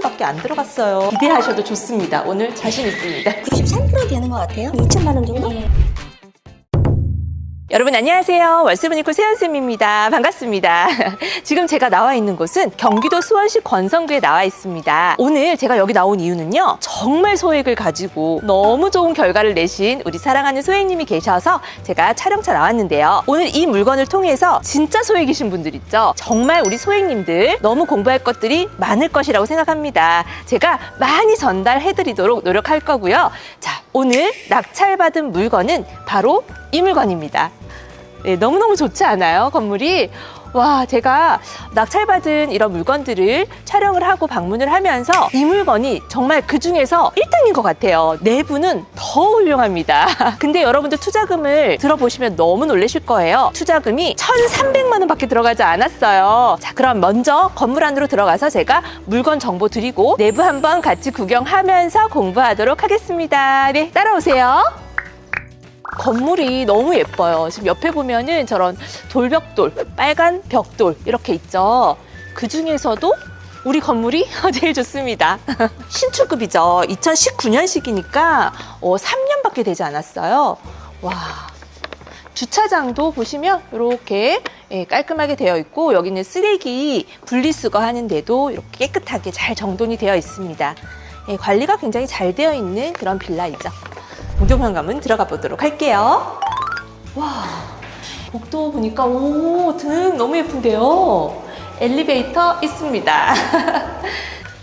원밖에 안 들어갔어요. 기대하셔도 좋습니다. 오늘 자신 있습니다. 93% 되는 것 같아요. 2천만 원 정도? 여러분 안녕하세요. 월세브니콜 세연쌤입니다. 반갑습니다. 지금 제가 나와 있는 곳은 경기도 수원시 권성구에 나와 있습니다. 오늘 제가 여기 나온 이유는요. 정말 소액을 가지고 너무 좋은 결과를 내신 우리 사랑하는 소액님이 계셔서 제가 촬영차 나왔는데요. 오늘 이 물건을 통해서 진짜 소액이신 분들 있죠. 정말 우리 소액님들 너무 공부할 것들이 많을 것이라고 생각합니다. 제가 많이 전달해드리도록 노력할 거고요. 자, 오늘 낙찰받은 물건은 바로 이 물건입니다. 네, 너무너무 좋지 않아요? 건물이? 와, 제가 낙찰받은 이런 물건들을 촬영을 하고 방문을 하면서 이 물건이 정말 그 중에서 1등인 것 같아요. 내부는 더 훌륭합니다. 근데 여러분들 투자금을 들어보시면 너무 놀라실 거예요. 투자금이 1,300만 원 밖에 들어가지 않았어요. 자, 그럼 먼저 건물 안으로 들어가서 제가 물건 정보 드리고 내부 한번 같이 구경하면서 공부하도록 하겠습니다. 네, 따라오세요. 건물이 너무 예뻐요. 지금 옆에 보면은 저런 돌벽돌, 빨간 벽돌 이렇게 있죠. 그 중에서도 우리 건물이 제일 좋습니다. 신축급이죠. 2019년식이니까 3년밖에 되지 않았어요. 와, 주차장도 보시면 이렇게 깔끔하게 되어 있고 여기는 쓰레기 분리수거 하는데도 이렇게 깨끗하게 잘 정돈이 되어 있습니다. 관리가 굉장히 잘 되어 있는 그런 빌라이죠. 복도 현관문 들어가 보도록 할게요. 와, 복도 보니까 등 너무 예쁜데요. 엘리베이터 있습니다.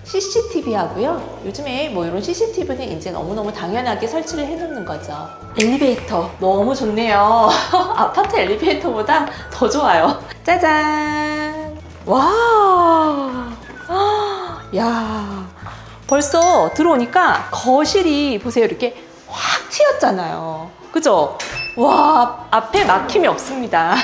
CCTV 하고요. 요즘에 뭐 이런 CCTV는 이제 너무너무 당연하게 설치를 해놓는 거죠. 엘리베이터 너무 좋네요. 아파트 엘리베이터보다 더 좋아요. 짜잔. 와, 야, 벌써 들어오니까 거실이 보세요. 이렇게 확 튀었잖아요. 그죠? 와, 앞에 막힘이 없습니다.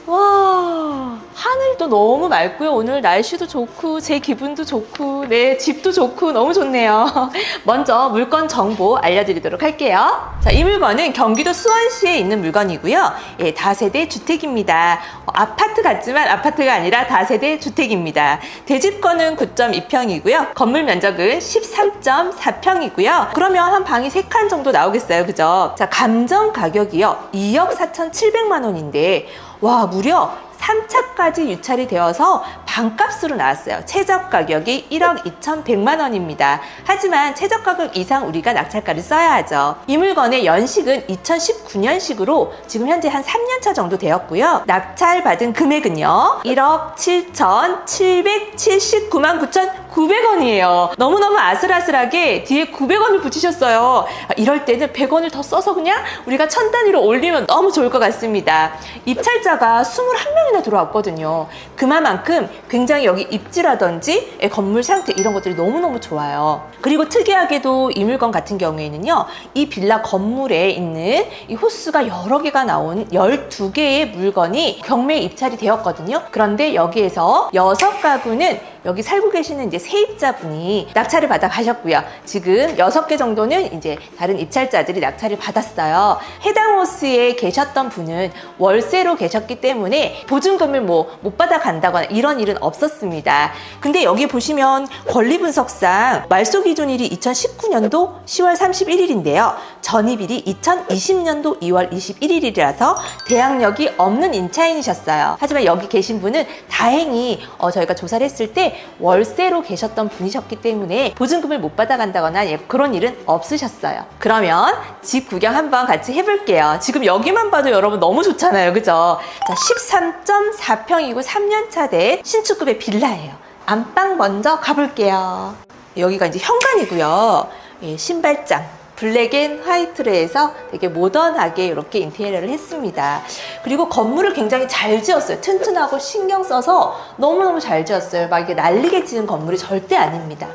와, 하늘도 너무 맑고요. 오늘 날씨도 좋고 제 기분도 좋고 네, 집도 좋고 너무 좋네요. 먼저 물건 정보 알려드리도록 할게요. 자, 이 물건은 경기도 수원시에 있는 물건이고요. 예, 다세대 주택입니다. 아파트 같지만 아파트가 아니라 다세대 주택입니다. 대집권은 9.2평이고요. 건물 면적은 13.4평이고요. 그러면 한 방이 3칸 정도 나오겠어요. 그죠? 자, 감정 가격이요. 2억 4,700만 원인데 와, 무려 3차까지 유찰이 되어서 반값으로 나왔어요. 최저 가격이 1억 2,100만 원입니다. 하지만 최저 가격 이상 우리가 낙찰가를 써야 하죠. 이 물건의 연식은 2019년식으로 지금 현재 한 3년차 정도 되었고요. 낙찰받은 금액은요. 1억 7,779만 9,900원이에요. 너무너무 아슬아슬하게 뒤에 900원을 붙이셨어요. 이럴 때는 100원을 더 써서 그냥 우리가 1000단위로 올리면 너무 좋을 것 같습니다. 입찰자가 21명이 들어왔거든요. 그만큼 굉장히 여기 입지라든지 건물 상태 이런 것들이 너무너무 좋아요. 그리고 특이하게도 이 물건 같은 경우에는요. 이 빌라 건물에 있는 이 호수가 여러 개가 나온 12개의 물건이 경매에 입찰이 되었거든요. 그런데 여기에서 6가구는 여기 살고 계시는 이제 세입자분이 낙찰을 받아 가셨고요. 지금 6개 정도는 이제 다른 입찰자들이 낙찰을 받았어요. 해당 호수에 계셨던 분은 월세로 계셨기 때문에 보증금을 못 받아 간다거나 이런 일은 없었습니다. 근데 여기 보시면 권리 분석상 말소 기준일이 2019년도 10월 31일인데요. 전입일이 2020년도 2월 21일이라서 대항력이 없는 임차인이셨어요. 하지만 여기 계신 분은 다행히 저희가 조사를 했을 때 월세로 계셨던 분이셨기 때문에 보증금을 못 받아간다거나 그런 일은 없으셨어요. 그러면 집 구경 한번 같이 해볼게요. 지금 여기만 봐도 여러분 너무 좋잖아요. 그죠? 자, 13.4평이고 3년차 된 신축급의 빌라예요. 안방 먼저 가볼게요. 여기가 이제 현관이고요. 예, 신발장. 블랙 앤 화이트로 해서 되게 모던하게 이렇게 인테리어를 했습니다. 그리고 건물을 굉장히 잘 지었어요. 튼튼하고 신경 써서 너무너무 잘 지었어요. 막 이게 난리게 지은 건물이 절대 아닙니다.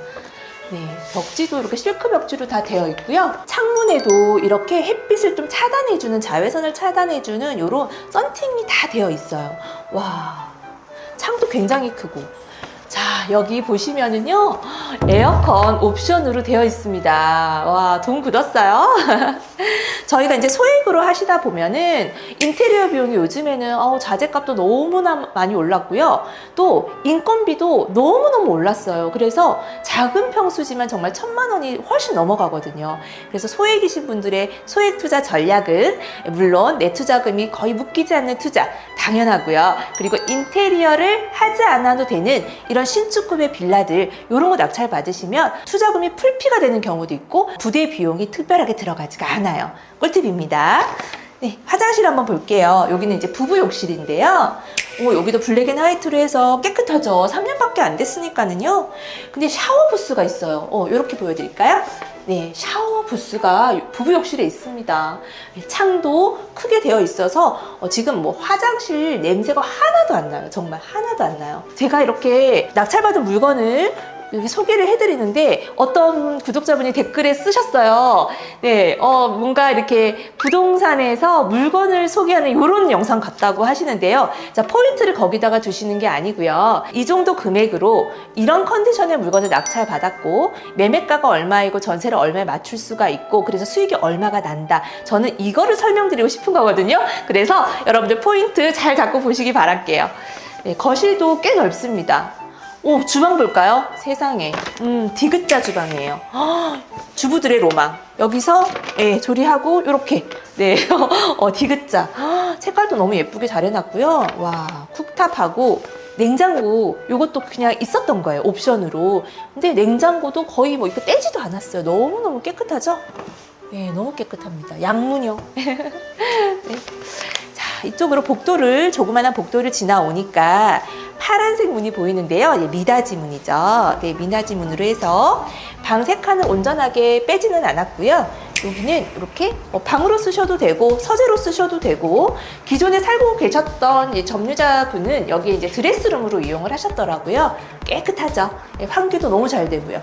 네, 벽지도 이렇게 실크 벽지로 다 되어 있고요. 창문에도 이렇게 햇빛을 좀 차단해주는, 자외선을 차단해주는 이런 썬팅이 다 되어 있어요. 와, 창도 굉장히 크고. 자, 여기 보시면은요, 에어컨 옵션으로 되어 있습니다. 와, 돈 굳었어요. 저희가 이제 소액으로 하시다 보면은 인테리어 비용이 요즘에는 자재값도 너무나 많이 올랐고요. 또 인건비도 너무너무 올랐어요. 그래서 작은 평수지만 정말 1,000만 원이 훨씬 넘어가거든요. 그래서 소액이신 분들의 소액 투자 전략은 물론 내 투자금이 거의 묶이지 않는 투자 당연하고요. 그리고 인테리어를 하지 않아도 되는 이런 신축급의 빌라들 이런 거 낙찰 받으시면 투자금이 풀피가 되는 경우도 있고 부대 비용이 특별하게 들어가지가 않아요. 꿀팁입니다. 네, 화장실 한번 볼게요. 여기는 이제 부부 욕실인데요. 여기도 블랙 앤 화이트로 해서 깨끗하죠. 3년밖에 안 됐으니까는요. 근데 샤워 부스가 있어요. 이렇게 보여드릴까요? 네, 샤워 부스가 부부 욕실에 있습니다. 창도 크게 되어 있어서 지금 뭐 화장실 냄새가 하나도 안 나요. 정말 하나도 안 나요. 제가 이렇게 낙찰받은 물건을 여기 소개를 해드리는데 어떤 구독자분이 댓글에 쓰셨어요. 네, 뭔가 이렇게 부동산에서 물건을 소개하는 이런 영상 같다고 하시는데요. 자, 포인트를 거기다가 두시는 게 아니고요. 이 정도 금액으로 이런 컨디션의 물건을 낙찰 받았고 매매가가 얼마이고 전세를 얼마에 맞출 수가 있고 그래서 수익이 얼마가 난다. 저는 이거를 설명드리고 싶은 거거든요. 그래서 여러분들 포인트 잘 잡고 보시기 바랄게요. 네, 거실도 꽤 넓습니다. 주방 볼까요? 세상에. 디귿자 주방이에요. 주부들의 로망. 여기서, 조리하고, 요렇게. 네, 디귿자. 색깔도 너무 예쁘게 잘 해놨고요. 와, 쿡탑하고, 냉장고, 요것도 그냥 있었던 거예요. 옵션으로. 근데 냉장고도 거의 뭐 이렇게 떼지도 않았어요. 너무너무 깨끗하죠? 네, 너무 깨끗합니다. 양문형. 네. 자, 이쪽으로 조그만한 복도를 지나오니까, 파란색 문이 보이는데요. 미닫이 문이죠. 네, 미닫이 문으로 해서 방 3칸은 온전하게 빼지는 않았고요. 여기는 이렇게 방으로 쓰셔도 되고 서재로 쓰셔도 되고 기존에 살고 계셨던 점유자분은 여기 이제 드레스룸으로 이용을 하셨더라고요. 깨끗하죠. 네, 환기도 너무 잘 되고요.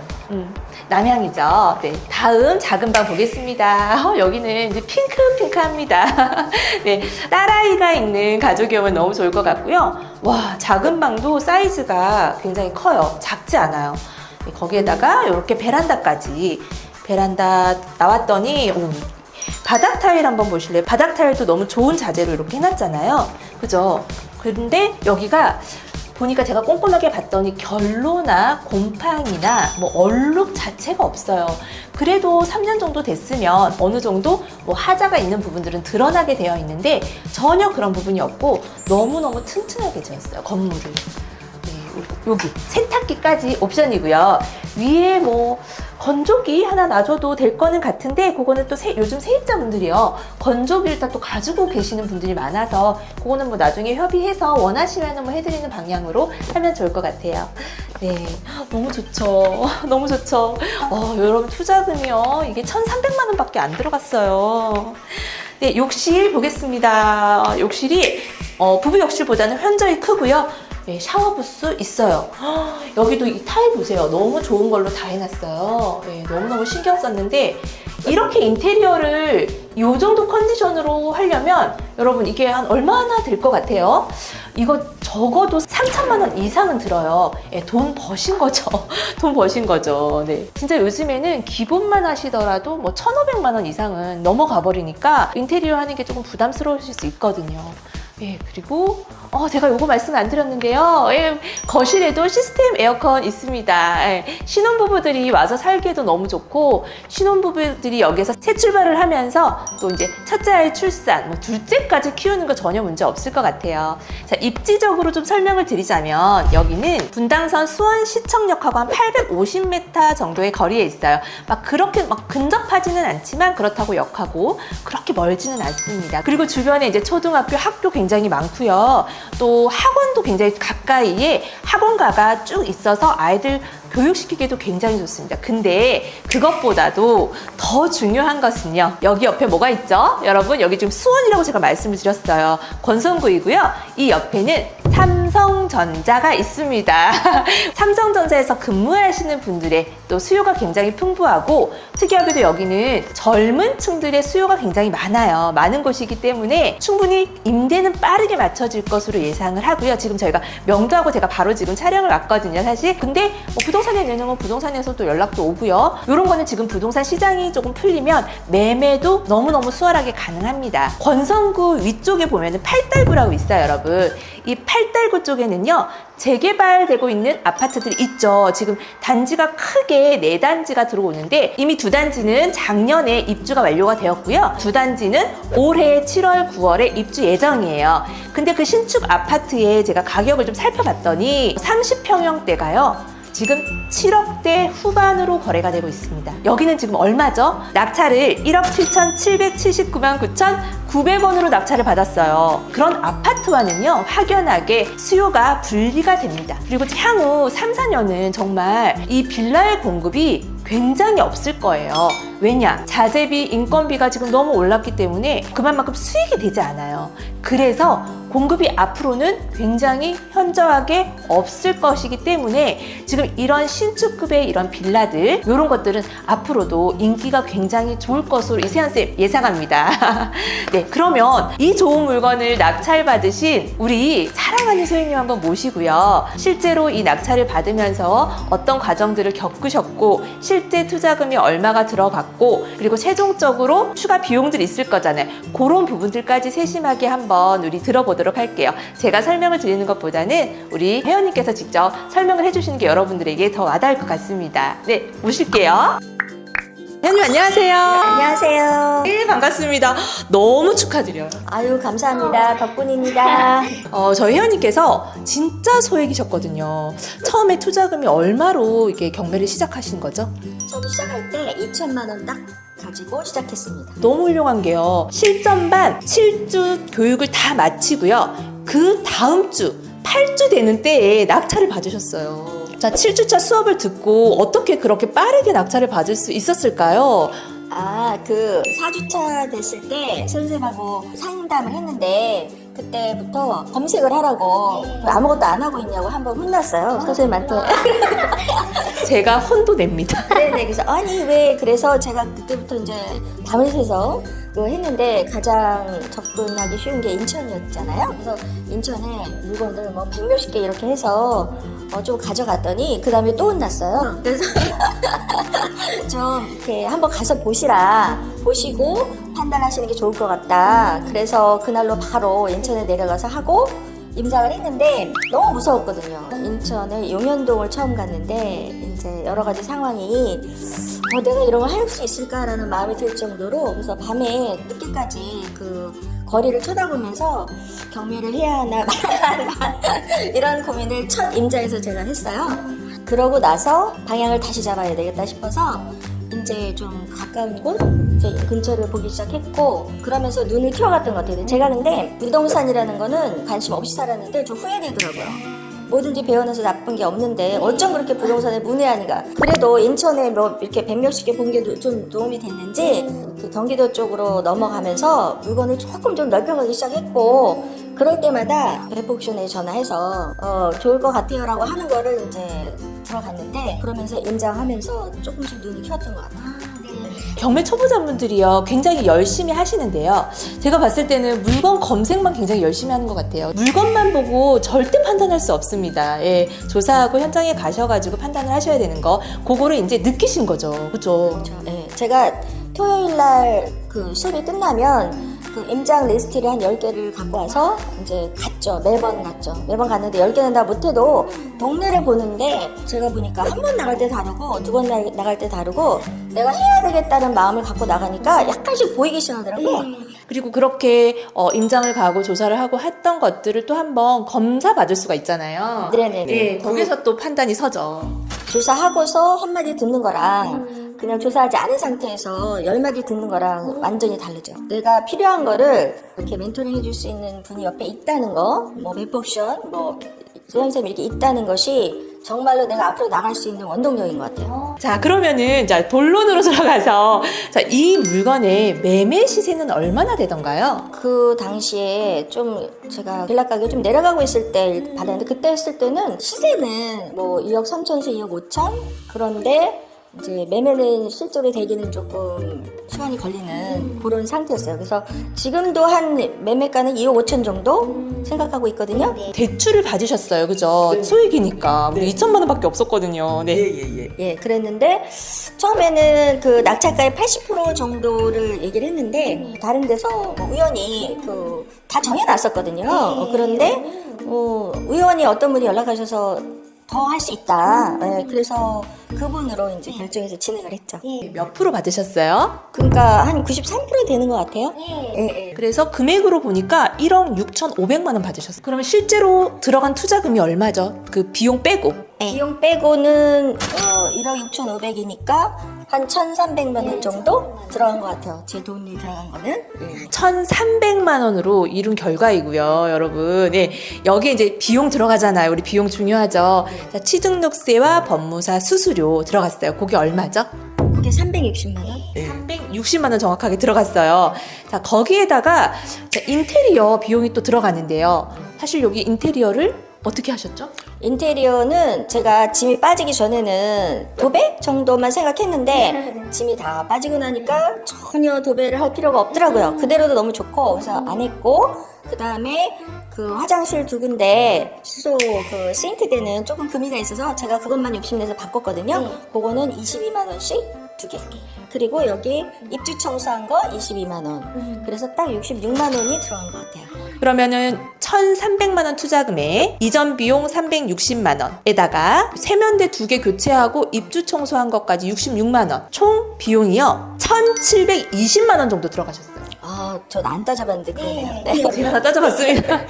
남향이죠. 네, 다음 작은 방 보겠습니다. 여기는 이제 핑크핑크합니다. 네, 딸아이가 있는 가족이 오면 너무 좋을 것 같고요. 와, 작은 방도 사이즈가 굉장히 커요. 작지 않아요. 네, 거기에다가 이렇게 베란다까지. 베란다 나왔더니 바닥 타일 한번 보실래요? 바닥 타일도 너무 좋은 자재로 이렇게 해놨잖아요. 그죠? 그런데 여기가 보니까 제가 꼼꼼하게 봤더니 결로나 곰팡이나 뭐 얼룩 자체가 없어요. 그래도 3년 정도 됐으면 어느 정도 뭐 하자가 있는 부분들은 드러나게 되어 있는데 전혀 그런 부분이 없고 너무너무 튼튼하게 되어 있어요. 건물을. 여기 세탁기까지 옵션이고요. 위에 뭐 건조기 하나 놔줘도 될 거는 같은데 그거는 또 요즘 세입자분들이요 건조기를 또 가지고 계시는 분들이 많아서 그거는 뭐 나중에 협의해서 원하시면 뭐 해드리는 방향으로 하면 좋을 것 같아요. 네, 너무 좋죠. 너무 좋죠. 여러분 투자금이요 이게 1,300만 원밖에 안 들어갔어요. 네, 욕실 보겠습니다. 욕실이 부부 욕실보다는 현저히 크고요. 네, 샤워 부스 있어요. 여기도 이 타일 보세요. 너무 좋은 걸로 다 해놨어요. 네, 너무너무 신경 썼는데 이렇게 인테리어를 이 정도 컨디션으로 하려면 여러분 이게 한 얼마나 될 것 같아요? 이거 적어도 3,000만 원 이상은 들어요. 네, 돈 버신 거죠. 돈 버신 거죠. 네. 진짜 요즘에는 기본만 하시더라도 뭐 1,500만 원 이상은 넘어가 버리니까 인테리어 하는 게 조금 부담스러우실 수 있거든요. 예, 그리고 제가 요거 말씀 안 드렸는데요. 예, 거실에도 시스템 에어컨 있습니다. 예, 신혼부부들이 와서 살기에도 너무 좋고 신혼부부들이 여기서 새 출발을 하면서 또 이제 첫째 아이 출산, 뭐 둘째까지 키우는 거 전혀 문제 없을 것 같아요. 자, 입지적으로 좀 설명을 드리자면 여기는 분당선 수원시청역하고 한 850m 정도의 거리에 있어요. 그렇게 근접하지는 않지만 그렇다고 역하고 그렇게 멀지는 않습니다. 그리고 주변에 이제 초등학교, 학교 굉장히 많고요. 또 학원도 굉장히 가까이에 학원가가 쭉 있어서 아이들 교육시키기도 굉장히 좋습니다. 근데 그것보다도 더 중요한 것은요. 여기 옆에 뭐가 있죠? 여러분 여기 지금 수원이라고 제가 말씀을 드렸어요. 권선구이고요. 이 옆에는 삼성 삼성전자가 있습니다. 삼성전자에서 근무하시는 분들의 또 수요가 굉장히 풍부하고 특이하게도 여기는 젊은 층들의 수요가 굉장히 많아요. 많은 곳이기 때문에 충분히 임대는 빠르게 맞춰질 것으로 예상을 하고요. 지금 저희가 명도하고 제가 바로 지금 촬영을 왔거든요, 사실. 근데 뭐 부동산에 내놓으면 부동산에서 또 연락도 오고요. 이런 거는 지금 부동산 시장이 조금 풀리면 매매도 너무너무 수월하게 가능합니다. 권성구 위쪽에 보면은 팔달구라고 있어요, 여러분. 이 팔달구 쪽에는요, 재개발되고 있는 아파트들이 있죠. 지금 단지가 크게 4단지가 들어오는데 이미 2단지는 작년에 입주가 완료가 되었고요. 2단지는 올해 7월, 9월에 입주 예정이에요. 근데 그 신축 아파트에 제가 가격을 좀 살펴봤더니 30평형대가요. 지금 7억대 후반으로 거래가 되고 있습니다. 여기는 지금 얼마죠? 낙찰을 1억 7,779만 9,900원으로 낙찰을 받았어요. 그런 아파트와는요, 확연하게 수요가 분리가 됩니다. 그리고 향후 3, 4년은 정말 이 빌라의 공급이 굉장히 없을 거예요. 왜냐? 자재비, 인건비가 지금 너무 올랐기 때문에 그만큼 수익이 되지 않아요. 그래서 공급이 앞으로는 굉장히 현저하게 없을 것이기 때문에 지금 이런 신축급의 이런 빌라들, 이런 것들은 앞으로도 인기가 굉장히 좋을 것으로 이세연쌤 예상합니다. 네, 그러면 이 좋은 물건을 낙찰받으신 우리 사랑하는 소유님 한번 모시고요. 실제로 이 낙찰을 받으면서 어떤 과정들을 겪으셨고 실제 투자금이 얼마가 들어갔고 그리고 최종적으로 추가 비용들이 있을 거잖아요. 그런 부분들까지 세심하게 한번 우리 들어보도록 할게요. 제가 설명을 드리는 것보다는 우리 회원님께서 직접 설명을 해주시는 게 여러분들에게 더 와닿을 것 같습니다. 네, 모실게요. 회원님 안녕하세요. 안녕하세요. 네, 반갑습니다. 너무 축하드려요. 아유, 감사합니다. 덕분입니다. 저희 회원님께서 진짜 소액이셨거든요. 처음에 투자금이 얼마로 이게 경매를 시작하신 거죠? 처음 시작할 때 2천만 원 딱 가지고 시작했습니다. 너무 훌륭한 게요. 실전반 7주 교육을 다 마치고요. 그 다음 주 8주 되는 때에 낙찰을 받으셨어요. 자, 7주차 수업을 듣고 어떻게 그렇게 빠르게 낙찰을 받을 수 있었을까요? 아, 그 4주차 됐을 때 선생님하고 상담을 했는데 그때부터 검색을 하라고 아무것도 안 하고 있냐고 한번 혼났어요. 선생님한테. 제가 혼도 냅니다. 네네. 그래서 아니 왜 그래서 제가 그때부터 이제 밤을 새서 그거 했는데 가장 접근하기 쉬운 게 인천이었잖아요. 그래서 인천에 물건들 뭐 100몇십 개 이렇게 해서 좀 가져갔더니 그 다음에 또 혼났어요. 그래서 좀 이렇게 한번 가서 보시고 판단하시는 게 좋을 것 같다. 그래서 그날로 바로 인천에 내려가서 하고 임장을 했는데 너무 무서웠거든요. 인천의 용현동을 처음 갔는데 이제 여러 가지 상황이 내가 이런 걸 할 수 있을까라는 마음이 들 정도로 그래서 밤에 늦게까지 그 거리를 쳐다보면서 경매를 해야 하나 말아야 하나 이런 고민을 첫 임자에서 제가 했어요. 그러고 나서 방향을 다시 잡아야 되겠다 싶어서 이제 좀 가까운 곳 근처를 보기 시작했고 그러면서 눈을 키워갔던 것 같아요. 제가 근데 부동산이라는 거는 관심 없이 살았는데 좀 후회되더라고요. 뭐든지 배워내서 나쁜 게 없는데 어쩜 그렇게 부동산에 문외한가. 그래도 인천에 뭐 이렇게 100몇십 개 본 게 좀 도움이 됐는지 그 경기도 쪽으로 넘어가면서 물건을 조금 좀 넓혀가기 시작했고 그럴 때마다 웹옥션에 전화해서 좋을 것 같아요 라고 하는 거를 이제 들어갔는데 그러면서 임장하면서 조금씩 눈이 키웠던 것 같아요. 경매 초보자분들이요 굉장히 열심히 하시는데요. 제가 봤을 때는 물건 검색만 굉장히 열심히 하는 것 같아요. 물건만 보고 절대 판단할 수 없습니다. 예, 조사하고 현장에 가셔가지고 판단을 하셔야 되는 거 그거를 이제 느끼신 거죠. 그렇죠? 예, 제가 토요일 날 그 수업이 끝나면 그 임장 리스트를 한 10개를 갖고 와서 이제 갔죠. 매번 갔는데 10개는 다 못해도 동네를 보는데 제가 보니까 한 번 나갈 때 다르고 두 번 나갈 때 다르고 내가 해야 되겠다는 마음을 갖고 나가니까 약간씩 보이기 시작하더라고요. 그리고 그렇게 임장을 가고 조사를 하고 했던 것들을 또 한번 검사 받을 수가 있잖아요. 네네네. 네, 거기서 또 판단이 서죠. 조사하고서 한마디 듣는 거랑 그냥 조사하지 않은 상태에서 10마디 듣는 거랑 완전히 다르죠. 내가 필요한 거를 이렇게 멘토링 해줄 수 있는 분이 옆에 있다는 거, 뭐 웹옵션, 뭐 소연쌤이 이렇게 있다는 것이 정말로 내가 앞으로 나갈 수 있는 원동력인 것 같아요. 자, 그러면은 자, 본론으로 들어가서 자, 이 물건의 매매 시세는 얼마나 되던가요? 그 당시에 좀 제가 빌라 가격이 좀 내려가고 있을 때 받았는데 그때 했을 때는 시세는 뭐 2억 3천에서 2억 5천 그런데 이제 매매는 실제로 되기는 조금 시간이 걸리는 그런 상태였어요. 그래서 지금도 한 매매가는 2억 5천 정도 생각하고 있거든요. 대출을 받으셨어요, 그죠? 소액이니까 우리 2천만 원밖에 없었거든요. 네. 예, 그랬는데 처음에는 그 낙찰가의 80% 정도를 얘기를 했는데 다른 데서 뭐 우연히 그 다 정해놨었거든요. 그런데 의원이 어떤 분이 연락하셔서 더 할 수 있다. 예, 그래서 그분으로 이제 결정해서 진행을 했죠. 몇 프로 받으셨어요? 그러니까 한 93% 되는 것 같아요. 그래서 금액으로 보니까 1억 6,500만 원 받으셨어요. 그러면 실제로 들어간 투자금이 얼마죠? 그 비용 빼고. 비용 빼고는 1억 6,500이니까 한 1,300만 원 정도 들어간 것 같아요. 제 돈이 들어간 거는. 1,300만 원으로 이룬 결과이고요, 여러분. 네, 여기에 이제 비용 들어가잖아요. 우리 비용 중요하죠. 자, 취등록세와 법무사 수수료 들어갔어요. 그게 얼마죠? 그게 360만 원? 360만 원 정확하게 들어갔어요. 자, 거기에다가 자, 인테리어 비용이 또 들어가는데요. 사실 여기 인테리어를 어떻게 하셨죠? 인테리어는 제가 짐이 빠지기 전에는 도배 정도만 생각했는데 짐이 다 빠지고 나니까 전혀 도배를 할 필요가 없더라고요. 그대로도 너무 좋고 그래서 안 했고 그 다음에 그 화장실 두 군데 수소 그 싱크대는 조금 금이가 있어서 제가 그것만 욕심내서 바꿨거든요. 그거는 22만 원씩 두 개. 그리고 여기 입주 청소한 거 22만 원. 그래서 딱 66만 원이 들어간 것 같아요. 그러면은 1,300만 원 투자금에 이전 비용 360만 원에다가 세면대 2개 교체하고 입주 청소한 것까지 66만 원. 총 비용이요. 1,720만 원 정도 들어가셨어요. 아, 전 안 따져봤는데 그러네요. 네. 제가 다 따져봤습니다.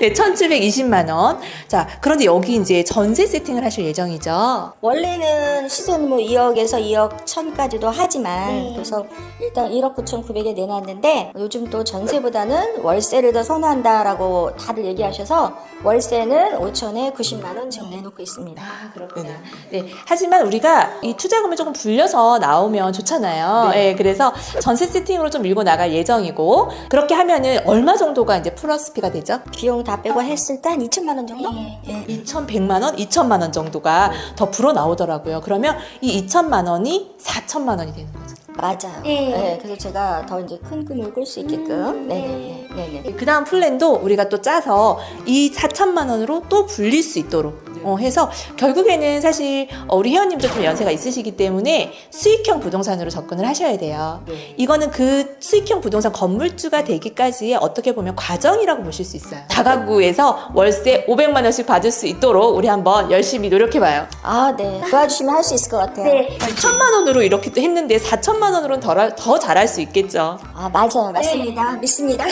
네, 1,720만 원. 자, 그런데 여기 이제 전세 세팅을 하실 예정이죠? 원래는 시세는 뭐 2억에서 2억 1천까지도 하지만 그래서 일단 1억 9천 9백에 내놨는데 요즘 또 전세보다는 월세를 더 선호한다라고 다들 얘기하셔서 월세는 5천에 90만 원 지금 내놓고 있습니다. 아, 그렇구나. 네. 하지만 우리가 이 투자금을 조금 불려서 나오면 좋잖아요. 네. 그래서 전세 세팅으로 좀 밀고 나갈 예정이고, 그렇게 하면은 얼마 정도가 이제 플러스피가 되죠? 비용 다 빼고 했을 때 한 2천만 원 정도? 2,100만 원, 2천만 원 정도가 더 불어 나오더라고요. 그러면 이 2천만 원이 4천만 원이 되는 거죠. 맞아요. 네, 그래서 제가 더 이제 큰 꿈을 꿀 수 있게끔. 네네. 그 다음 플랜도 우리가 또 짜서 이 4천만 원으로 또 불릴 수 있도록 해서 결국에는 사실 우리 회원님도 좀 연세가 있으시기 때문에 수익형 부동산으로 접근을 하셔야 돼요. 이거는 그 수익형 부동산 건물주가 되기까지의 어떻게 보면 과정이라고 보실 수 있어요. 다가구에서 월세 500만 원씩 받을 수 있도록 우리 한번 열심히 노력해봐요. 아, 네. 도와주시면 할 수 있을 것 같아요. 네. 1,000만 원으로 이렇게 또 했는데 4천만 원으로는 더 잘할 수 있겠죠. 아, 맞아요. 맞습니다. 믿습니다.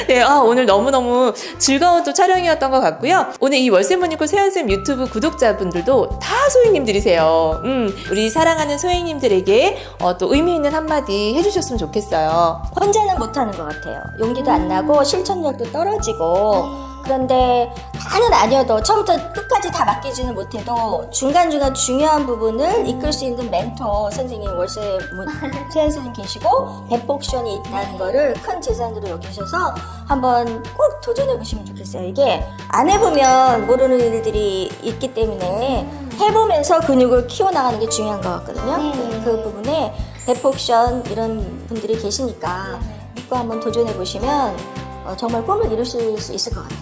네, 오늘 너무너무 즐거운 또 촬영이었던 것 같고요. 오늘 이 월세모니콜 세연쌤 유튜브 구독자분들도 다 소행님들이세요. 우리 사랑하는 소행님들에게 또 의미 있는 한마디 해주셨으면 좋겠어요. 혼자는 못하는 것 같아요. 용기도 안 나고 실천력도 떨어지고 그런데 다는 아니어도 처음부터 끝까지 다 맡기지는 못해도 중간중간 중요한 부분을 이끌 수 있는 멘토 선생님 세연 선생님 계시고 백복션이 있다는 거를 큰 재산으로 여기셔서 한번 꼭 도전해 보시면 좋겠어요. 이게 안 해보면 모르는 일들이 있기 때문에 해보면서 근육을 키워나가는 게 중요한 것 같거든요. 그 부분에 백복션 이런 분들이 계시니까 믿고 한번 도전해 보시면 정말 꿈을 이루실 수 있을 것 같아요.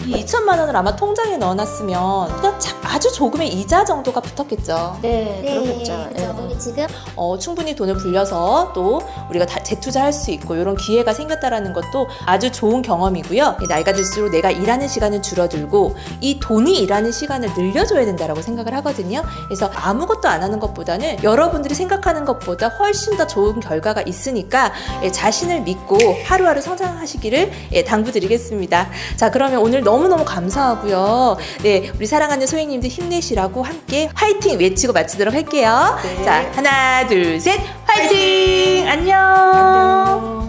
이 2천만 원을 아마 통장에 넣어놨으면 그냥 아주 조금의 이자 정도가 붙었겠죠. 네, 그렇겠죠. 우리 지금 충분히 돈을 불려서 또 우리가 재투자할 수 있고 이런 기회가 생겼다라는 것도 아주 좋은 경험이고요. 나이가 들수록 내가 일하는 시간은 줄어들고 이 돈이 일하는 시간을 늘려줘야 된다라고 생각을 하거든요. 그래서 아무것도 안 하는 것보다는 여러분들이 생각하는 것보다 훨씬 더 좋은 결과가 있으니까 자신을 믿고 하루하루 성장하시기를 당부드리겠습니다. 자, 그러면 오늘 너무너무 감사하고요. 네, 우리 사랑하는 소행님들 힘내시라고 함께 화이팅 외치고 마치도록 할게요. 자, 하나, 둘, 셋, 화이팅! 안녕!